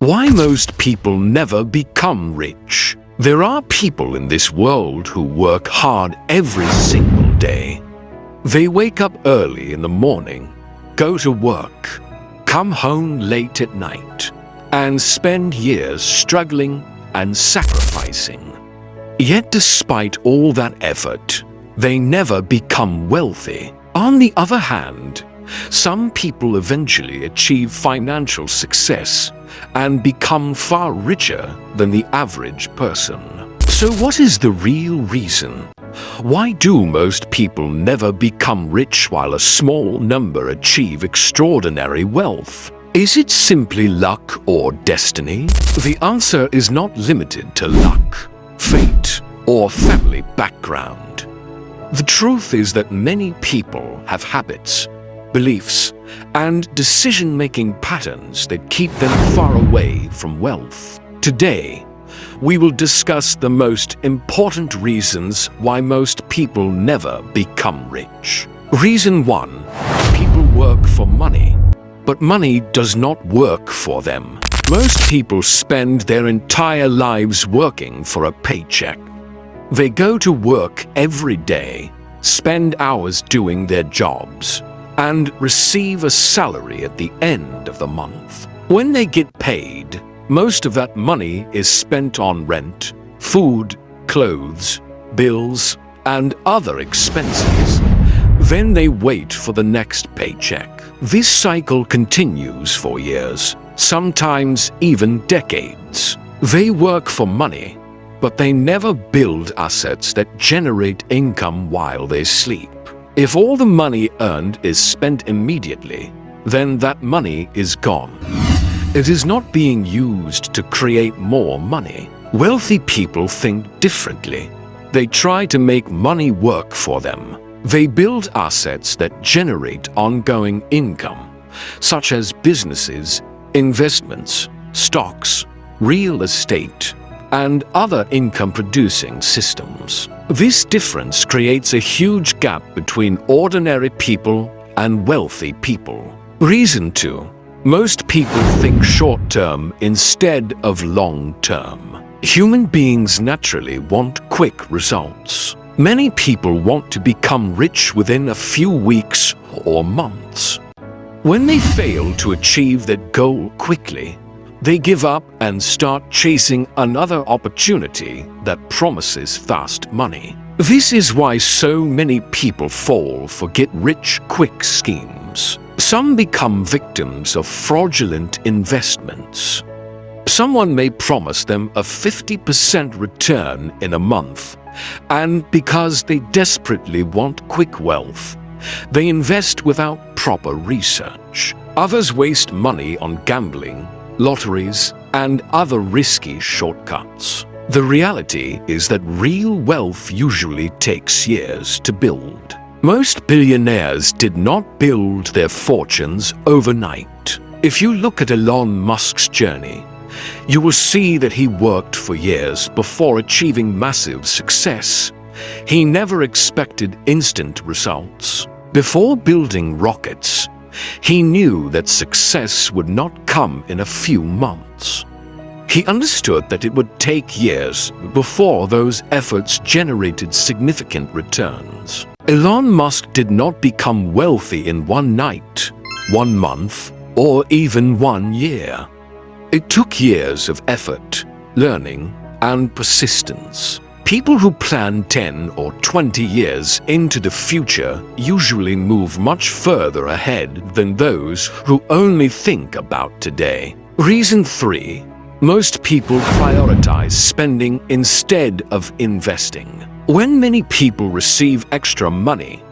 Why most people never become rich. There are people in this world who work hard every single day. They wake up early in the morning, go to work, come home late at night, and spend years struggling and sacrificing. Yet despite all that effort, they never become wealthy. On the other hand, some people eventually achieve financial success and become far richer than the average person. So what is the real reason? Why do most people never become rich while a small number achieve extraordinary wealth? Is it simply luck or destiny? The answer is not limited to luck, fate, or family background. The truth is that many people have habits, beliefs, and decision-making patterns that keep them far away from wealth. Today, we will discuss the most important reasons why most people never become rich. Reason 1. People work for money, but money does not work for them. Most people spend their entire lives working for a paycheck. They go to work every day, spend hours doing their jobs, and receive a salary at the end of the month. When they get paid, most of that money is spent on rent, food, clothes, bills, and other expenses. Then they wait for the next paycheck. This cycle continues for years, sometimes even decades. They work for money, but they never build assets that generate income while they sleep. If all the money earned is spent immediately, then that money is gone. It is not being used to create more money. Wealthy people think differently. They try to make money work for them. They build assets that generate ongoing income, such as businesses, investments, stocks, real estate, and other income-producing systems. This difference creates a huge gap between ordinary people and wealthy people. Reason 2. Most people think short-term instead of long-term. Human beings naturally want quick results. Many people want to become rich within a few weeks or months. When they fail to achieve that goal quickly, they give up and start chasing another opportunity that promises fast money. This is why so many people fall for get-rich-quick schemes. Some become victims of fraudulent investments. Someone may promise them a 50% return in a month, and because they desperately want quick wealth, they invest without proper research. Others waste money on gambling, lotteries, and other risky shortcuts. The reality is that real wealth usually takes years to build. Most billionaires did not build their fortunes overnight. If you look at Elon Musk's journey, you will see that he worked for years before achieving massive success. He never expected instant results. Before building rockets, he knew that success would not come in a few months. He understood that it would take years before those efforts generated significant returns. Elon Musk did not become wealthy in one night, 1 month, or even 1 year. It took years of effort, learning, and persistence. People who plan 10 or 20 years into the future usually move much further ahead than those who only think about today. Reason 3. Most people prioritize spending instead of investing. When many people receive extra money,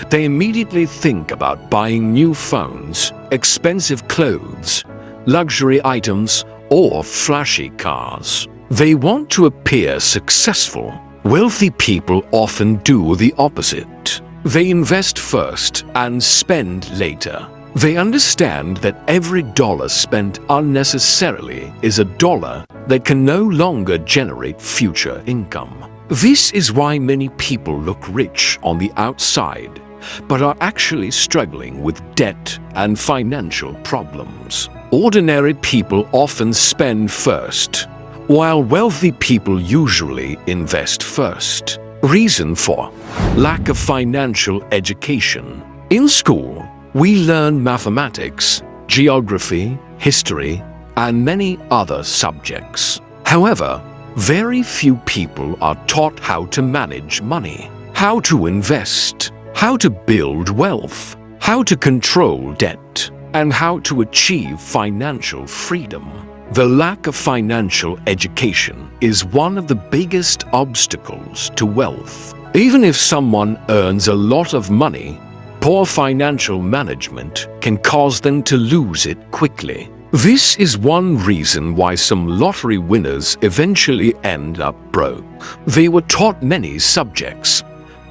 they immediately think about buying new phones, expensive clothes, luxury items, or flashy cars. They want to appear successful. Wealthy people often do the opposite. They invest first and spend later. They understand that every dollar spent unnecessarily is a dollar that can no longer generate future income. This is why many people look rich on the outside, but are actually struggling with debt and financial problems. Ordinary people often spend first, while wealthy people usually invest first. Reason 4. Lack of financial education. In school, we learn mathematics, geography, history, and many other subjects. However, very few people are taught how to manage money, how to invest, how to build wealth, how to control debt, and how to achieve financial freedom. The lack of financial education is one of the biggest obstacles to wealth. Even if someone earns a lot of money, poor financial management can cause them to lose it quickly. This is one reason why some lottery winners eventually end up broke. They were taught many subjects,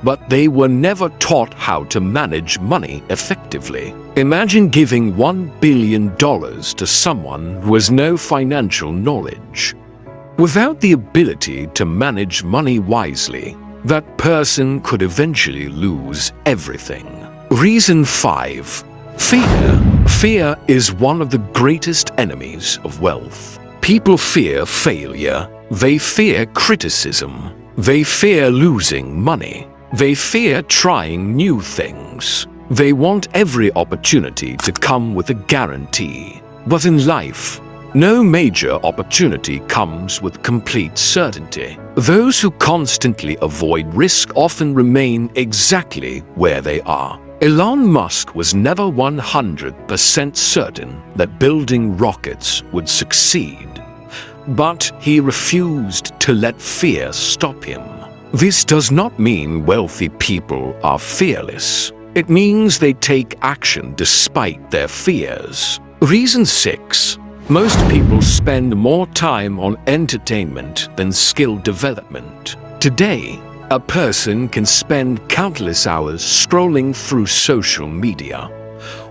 but they were never taught how to manage money effectively. Imagine giving $1 billion to someone who has no financial knowledge. Without the ability to manage money wisely, that person could eventually lose everything. Reason 5. Fear. Fear is one of the greatest enemies of wealth. People fear failure. They fear criticism. They fear losing money. They fear trying new things. They want every opportunity to come with a guarantee. But in life, no major opportunity comes with complete certainty. Those who constantly avoid risk often remain exactly where they are. Elon Musk was never 100% certain that building rockets would succeed, but he refused to let fear stop him. This does not mean wealthy people are fearless. It means they take action despite their fears. Reason 6. Most people spend more time on entertainment than skill development. Today, a person can spend countless hours scrolling through social media,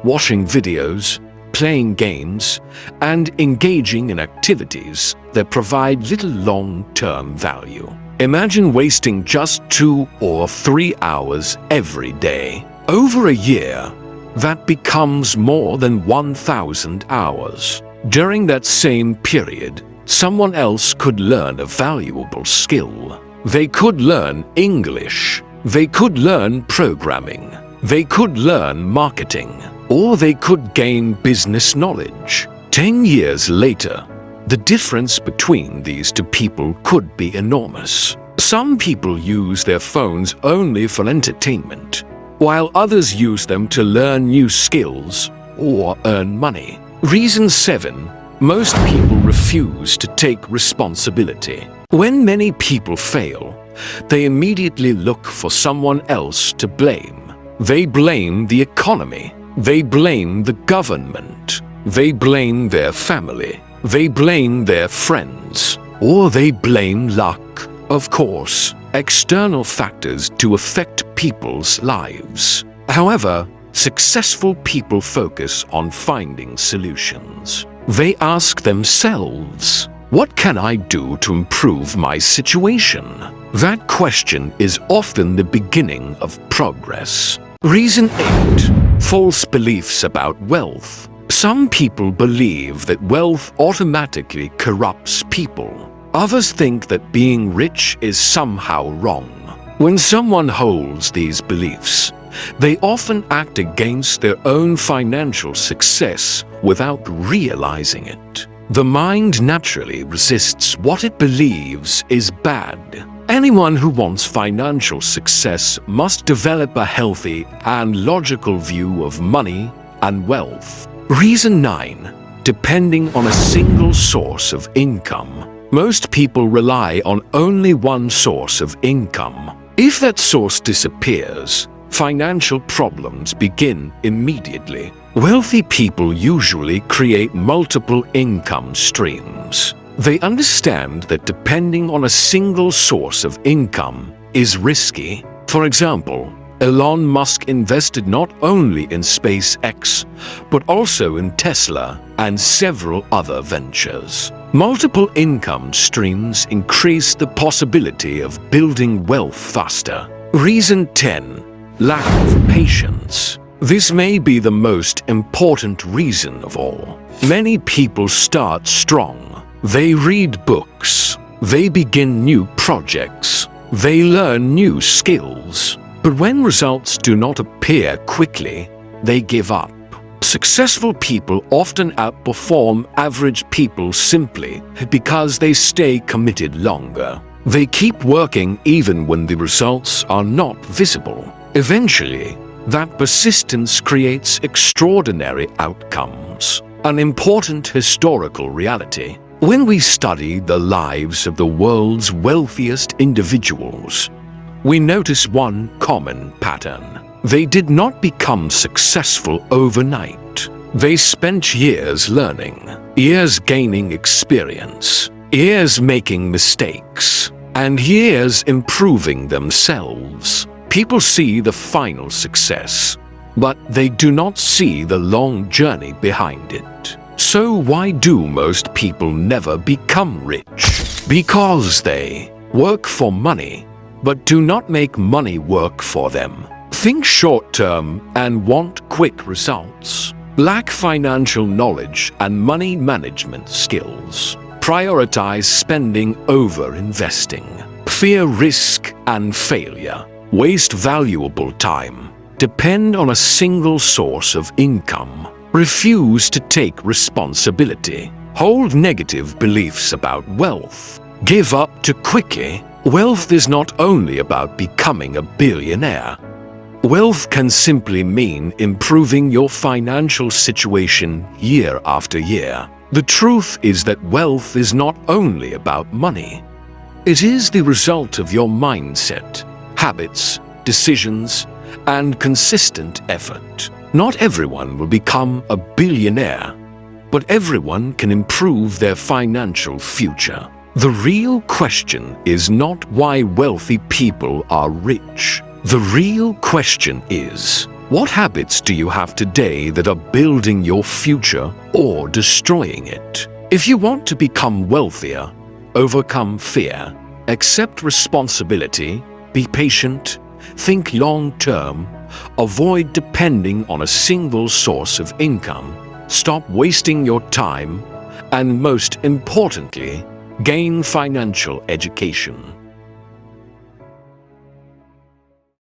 watching videos, playing games, and engaging in activities that provide little long-term value. Imagine wasting just 2 or 3 hours every day. Over a year, that becomes more than 1,000 hours. During that same period, someone else could learn a valuable skill. They could learn English, they could learn programming, they could learn marketing, or they could gain business knowledge. 10 years later, the difference between these two people could be enormous. Some people use their phones only for entertainment, while others use them to learn new skills or earn money. Reason 7. Most people refuse to take responsibility. When many people fail, they immediately look for someone else to blame. They blame the economy. They blame the government. They blame their family. They blame their friends. Or they blame luck. Of course, external factors do affect people's lives. However, successful people focus on finding solutions. They ask themselves, what can I do to improve my situation? That question is often the beginning of progress. Reason 8. False beliefs about wealth. Some people believe that wealth automatically corrupts people. Others think that being rich is somehow wrong. When someone holds these beliefs, they often act against their own financial success without realizing it. The mind naturally resists what it believes is bad. Anyone who wants financial success must develop a healthy and logical view of money and wealth. Reason 9. Depending on a single source of income. Most people rely on only one source of income. If that source disappears, financial problems begin immediately. Wealthy people usually create multiple income streams. They understand that depending on a single source of income is risky. For example, Elon Musk invested not only in SpaceX, but also in Tesla and several other ventures. Multiple income streams increase the possibility of building wealth faster. Reason 10. Lack of patience. This may be the most important reason of all. Many people start strong. They read books. They begin new projects. They learn new skills. But when results do not appear quickly, they give up. Successful people often outperform average people simply because they stay committed longer. They keep working even when the results are not visible. Eventually, that persistence creates extraordinary outcomes. An important historical reality. When we study the lives of the world's wealthiest individuals, we notice one common pattern. They did not become successful overnight. They spent years learning, years gaining experience, years making mistakes, and years improving themselves. People see the final success, but they do not see the long journey behind it. So why do most people never become rich? Because they work for money, but do not make money work for them. Think short-term and want quick results. Lack financial knowledge and money management skills. Prioritize spending over investing. Fear risk and failure. Waste valuable time. Depend on a single source of income. Refuse to take responsibility. Hold negative beliefs about wealth. Give up too quickly. Wealth is not only about becoming a billionaire. Wealth can simply mean improving your financial situation year after year. The truth is that wealth is not only about money. It is the result of your mindset, habits, decisions, and consistent effort. Not everyone will become a billionaire, but everyone can improve their financial future. The real question is not why wealthy people are rich. The real question is, what habits do you have today that are building your future or destroying it? If you want to become wealthier, overcome fear, accept responsibility, be patient, think long-term, avoid depending on a single source of income, stop wasting your time, and most importantly, gain financial education.